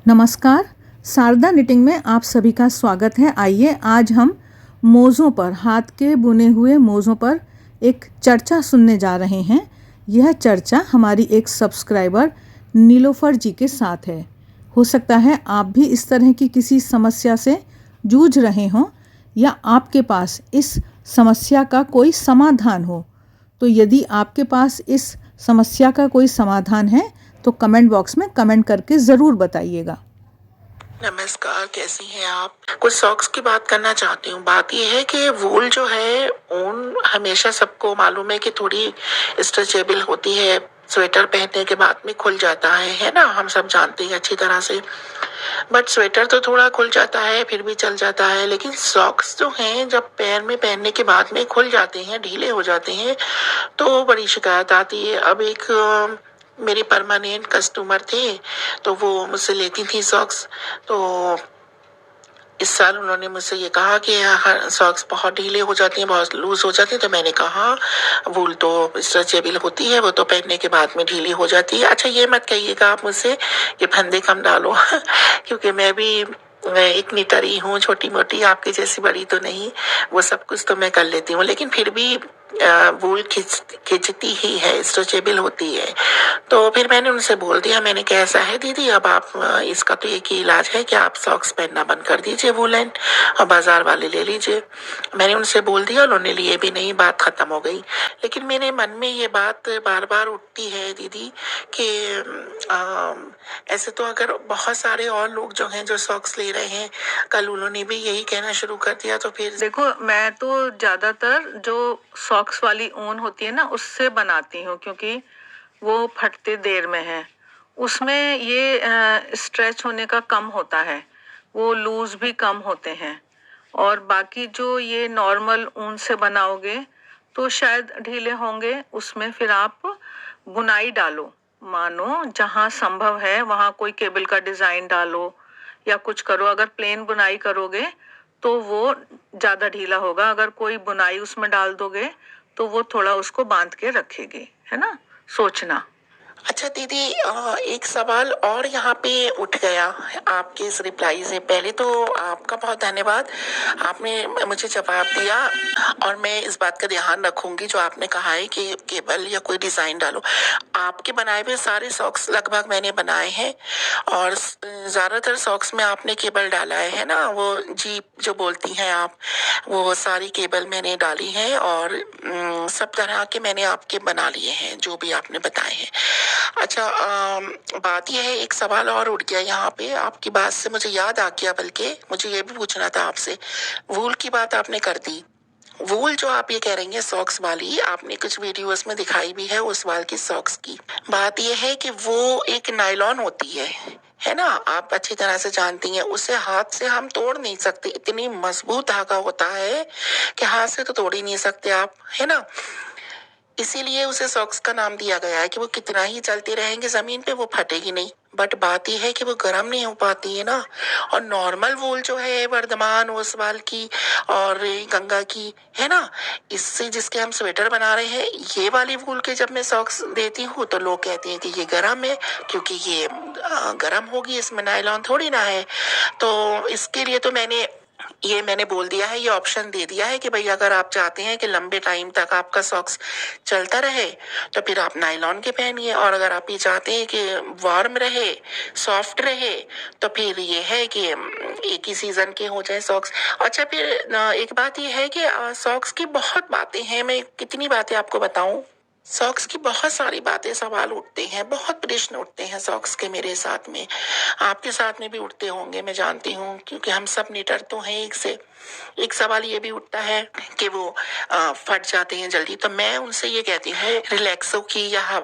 नमस्कार, शारदा निटिंग में आप सभी का स्वागत है। आइए आज हम मोज़ों पर, हाथ के बुने हुए मोज़ों पर एक चर्चा सुनने जा रहे हैं। यह चर्चा हमारी एक सब्सक्राइबर नीलोफर जी के साथ है। हो सकता है आप भी इस तरह की किसी समस्या से जूझ रहे हों या आपके पास इस समस्या का कोई समाधान हो। तो यदि आपके पास इस समस्या का कोई समाधान है तो कमेंट बॉक्स में कमेंट करके ज़रूर बताइएगा। नमस्कार, कैसी हैं आप? कुछ सॉक्स की बात करना चाहती हूँ। बात यह है कि वूल जो है, ऊन हमेशा सबको मालूम है कि थोड़ी स्ट्रेचेबल होती है। स्वेटर पहनने के बाद में खुल जाता है ना, हम सब जानते हैं अच्छी तरह से। बट स्वेटर तो थोड़ा खुल जाता है, फिर भी चल जाता है। लेकिन सॉक्स जो हैं, जब पैर में पहनने के बाद में खुल जाते हैं, ढीले हो जाते हैं, तो बड़ी शिकायत आती है। अब एक मेरी परमानेंट कस्टमर थे, तो वो मुझसे लेती थी सॉक्स। तो इस साल उन्होंने मुझसे ये कहा कि सॉक्स बहुत ढीले हो जाती हैं, बहुत लूज हो जाती हैं। तो मैंने कहा वूल तो स्ट्रेचेबल होती है, वो तो पहनने के बाद में ढीली हो जाती है। अच्छा, ये मत कहिएगा आप मुझसे कि फंदे कम डालो क्योंकि मैं एक निटरी हूँ, छोटी मोटी, आपकी जैसी बड़ी तो नहीं। वो सब कुछ तो मैं कर लेती हूँ, लेकिन फिर भी वूल खिंचती ही है, स्ट्रेचेबल होती है। तो फिर मैंने उनसे बोल दिया, मैंने कहा ऐसा है दीदी, अब आप इसका तो एक ही इलाज है कि आप सॉक्स पहनना बंद कर दीजिए वूलन, और बाजार वाले ले लीजिए। मैंने उनसे बोल दिया, उन्होंने लिए भी नहीं, बात खत्म हो गई। लेकिन मेरे मन में ये बात बार बार उठती है दीदी कि ऐसे तो अगर बहुत सारे और लोग जो हैं जो सॉक्स ले रहे हैं, कल उन्होंने भी यही कहना शुरू कर दिया, तो फिर देखो, मैं तो ज़्यादातर जो सॉक्स वाली ऊन होती है ना, उससे बनाती हूँ, क्योंकि वो फटते देर में है। उसमें ये स्ट्रेच होने का कम होता है, वो लूज भी कम होते हैं। और बाकी जो ये नॉर्मल ऊन से बनाओगे तो शायद ढीले होंगे। उसमें फिर आप बुनाई डालो, मानो जहाँ संभव है वहाँ कोई केबल का डिजाइन डालो या कुछ करो। अगर प्लेन बुनाई करोगे तो वो ज्यादा ढीला होगा, अगर कोई बुनाई उसमें डाल दोगे तो वो थोड़ा उसको बांध के रखेगी, है ना। सोचना। अच्छा दीदी, एक सवाल और यहाँ पे उठ गया आपके इस रिप्लाई से। पहले तो आपका बहुत धन्यवाद, आपने मुझे जवाब दिया, और मैं इस बात का ध्यान रखूंगी जो आपने कहा है कि केबल या कोई डिजाइन डालो। आपके बनाए हुए सारे सॉक्स लगभग मैंने बनाए हैं, और ज्यादातर सॉक्स में आपने केबल डाला है ना, वो जीप जो बोलती हैं आप, वो सारी केबल मैंने डाली है, और सब तरह के मैंने आपके बना लिए हैं जो भी आपने बताए हैं। अच्छा, बात यह है, एक सवाल और उठ गया यहाँ पे, आपकी बात से मुझे याद आ गया, बल्कि मुझे ये भी पूछना था आपसे। वूल की बात आपने कर दी। वूल जो आप ये कह रही हैं सॉक्स वाली, आपने कुछ वीडियोस में दिखाई भी है उस वाल की सॉक्स की। बात ये है कि वो एक नायलॉन होती है ना, आप अच्छी तरह से जानती हैं। उसे हाथ से हम तोड़ नहीं सकते, इतनी मजबूत धागा होता है कि हाथ से तो तोड़ ही नहीं सकते आप, है ना। इसीलिए उसे सॉक्स का नाम दिया गया है कि वो कितना ही चलते रहेंगे जमीन पे, वो फटेगी नहीं। बट बात यह है कि वो गर्म नहीं हो पाती है ना। और नॉर्मल वूल जो है, वर्धमान ओसवाल की और गंगा की, है ना, इससे जिसके हम स्वेटर बना रहे हैं, ये वाली वूल के जब मैं सॉक्स देती हूँ तो लोग कहते हैं कि ये गर्म है, क्योंकि ये गर्म होगी, इसमें नायलॉन थोड़ी ना है। तो इसके लिए तो मैंने बोल दिया है, ये ऑप्शन दे दिया है कि भाई अगर आप चाहते हैं कि लंबे टाइम तक आपका सॉक्स चलता रहे तो फिर आप नायलॉन के पहनिए, और अगर आप ये चाहते हैं कि वार्म रहे, सॉफ्ट रहे, तो फिर ये है कि एक ही सीजन के हो जाए सॉक्स। अच्छा, फिर एक बात ये है कि सॉक्स की बहुत बातें हैं, मैं कितनी बातें आपको बताऊं। सॉक्स की बहुत सारी बातें, सवाल उठते हैं, बहुत प्रश्न उठते हैं सॉक्स के मेरे साथ में, आपके साथ में भी उठते होंगे, मैं जानती हूँ, क्योंकि हम सब निटर तो हैं एक से। एक सवाल ये भी उठता है कि वो फट जाते हैं जल्दी। तो मैं उनसे ये कहती हूँ, रिलैक्सो की या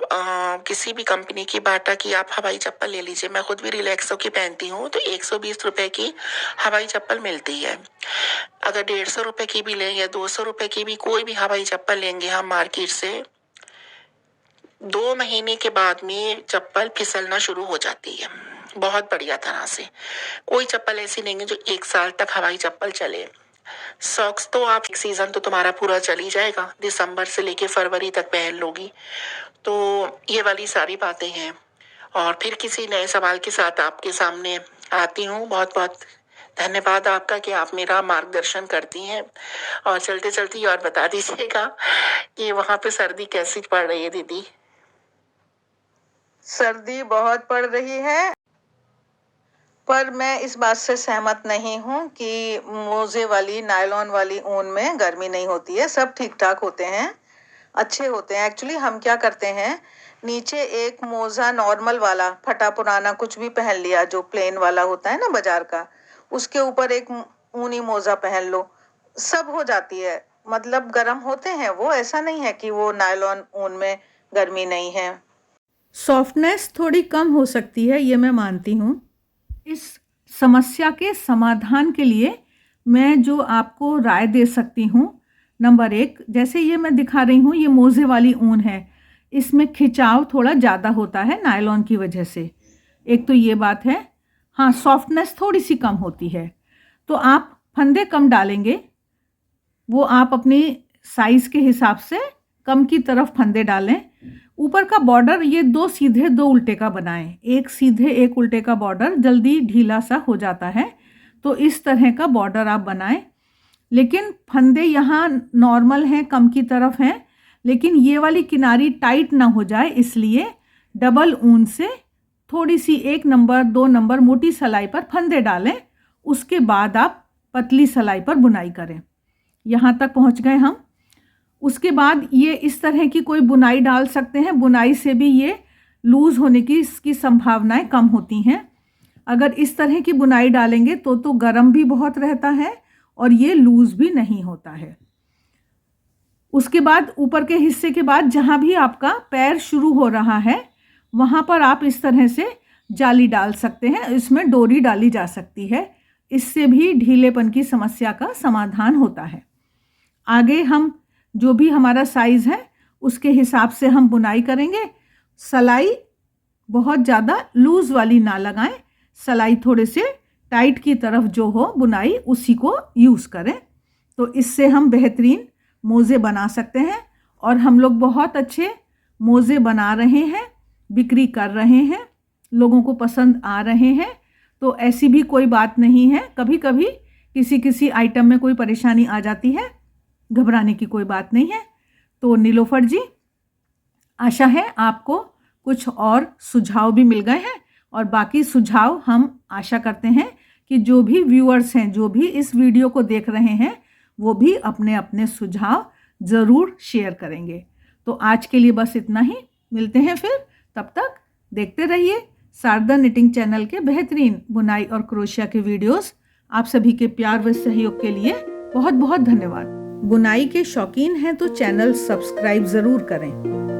किसी भी कंपनी की, बाटा की आप हवाई चप्पल ले लीजिए। मैं खुद भी रिलैक्सो की पहनती हूँ, तो 120 रुपए की हवाई चप्पल मिलती है। अगर 150 रुपए की भी लें या 200 रुपए की भी कोई भी हवाई चप्पल लेंगे हम मार्केट से, 2 महीने के बाद में चप्पल फिसलना शुरू हो जाती है, बहुत बढ़िया तरह से। कोई चप्पल ऐसी नहीं है जो 1 साल तक हवाई चप्पल चले। सॉक्स तो आप एक सीजन तो तुम्हारा पूरा चल ही जाएगा, दिसंबर से लेके फरवरी तक पहन लोगी। तो ये वाली सारी बातें हैं। और फिर किसी नए सवाल के साथ आपके सामने आती हूँ। बहुत बहुत धन्यवाद आपका कि आप मेरा मार्गदर्शन करती हैं। और चलते चलते और बता दीजिएगा कि वहाँ पे सर्दी कैसी पड़ रही है दीदी? सर्दी बहुत पड़ रही है, पर मैं इस बात से सहमत नहीं हूँ कि मोजे वाली नायलॉन वाली ऊन में गर्मी नहीं होती है। सब ठीक ठाक होते हैं, अच्छे होते हैं। एक्चुअली हम क्या करते हैं, नीचे एक मोजा नॉर्मल वाला फटा पुराना कुछ भी पहन लिया, जो प्लेन वाला होता है ना बाजार का, उसके ऊपर एक ऊनी मोजा पहन लो, सब हो जाती है। मतलब गर्म होते हैं वो, ऐसा नहीं है कि वो नायलॉन ऊन में गर्मी नहीं है। सॉफ्टनेस थोड़ी कम हो सकती है, ये मैं मानती हूँ। इस समस्या के समाधान के लिए मैं जो आपको राय दे सकती हूँ, नंबर 1, जैसे ये मैं दिखा रही हूँ, ये मोजे वाली ऊन है, इसमें खिंचाव थोड़ा ज़्यादा होता है नायलॉन की वजह से। एक तो ये बात है। हाँ, सॉफ्टनेस थोड़ी सी कम होती है। तो आप फंदे कम डालेंगे, वो आप अपनी साइज़ के हिसाब से कम की तरफ फंदे डालें। ऊपर का बॉर्डर ये 2 सीधे 2 उल्टे का बनाएं, एक सीधे एक उल्टे का बॉर्डर जल्दी ढीला सा हो जाता है, तो इस तरह का बॉर्डर आप बनाएं। लेकिन फंदे यहाँ नॉर्मल हैं, कम की तरफ हैं, लेकिन ये वाली किनारी टाइट ना हो जाए, इसलिए डबल ऊन से थोड़ी सी 1 नंबर 2 नंबर मोटी सलाई पर फंदे डालें। उसके बाद आप पतली सलाई पर बुनाई करें। यहाँ तक पहुँच गए हम। उसके बाद ये इस तरह की कोई बुनाई डाल सकते हैं, बुनाई से भी ये लूज़ होने की इसकी संभावनाएं कम होती हैं। अगर इस तरह की बुनाई डालेंगे तो गर्म भी बहुत रहता है और ये लूज़ भी नहीं होता है। उसके बाद ऊपर के हिस्से के बाद जहाँ भी आपका पैर शुरू हो रहा है, वहाँ पर आप इस तरह से जाली डाल सकते हैं, इसमें डोरी डाली जा सकती है। इससे भी ढीलेपन की समस्या का समाधान होता है। आगे हम जो भी हमारा साइज़ है उसके हिसाब से हम बुनाई करेंगे। सलाई बहुत ज़्यादा लूज़ वाली ना लगाएं, सलाई थोड़े से टाइट की तरफ जो हो बुनाई उसी को यूज़ करें। तो इससे हम बेहतरीन मोज़े बना सकते हैं और हम लोग बहुत अच्छे मोज़े बना रहे हैं, बिक्री कर रहे हैं, लोगों को पसंद आ रहे हैं। तो ऐसी भी कोई बात नहीं है। कभी कभी किसी आइटम में कोई परेशानी आ जाती है, घबराने की कोई बात नहीं है। तो नीलोफर जी, आशा है आपको कुछ और सुझाव भी मिल गए हैं, और बाकी सुझाव हम आशा करते हैं कि जो भी व्यूअर्स हैं, जो भी इस वीडियो को देख रहे हैं, वो भी अपने अपने सुझाव ज़रूर शेयर करेंगे। तो आज के लिए बस इतना ही, मिलते हैं फिर। तब तक देखते रहिए शारदा निटिंग चैनल के बेहतरीन बुनाई और क्रोशिया के वीडियोस। आप सभी के प्यार व सहयोग के लिए बहुत बहुत धन्यवाद। बुनाई के शौकीन हैं तो चैनल सब्सक्राइब ज़रूर करें।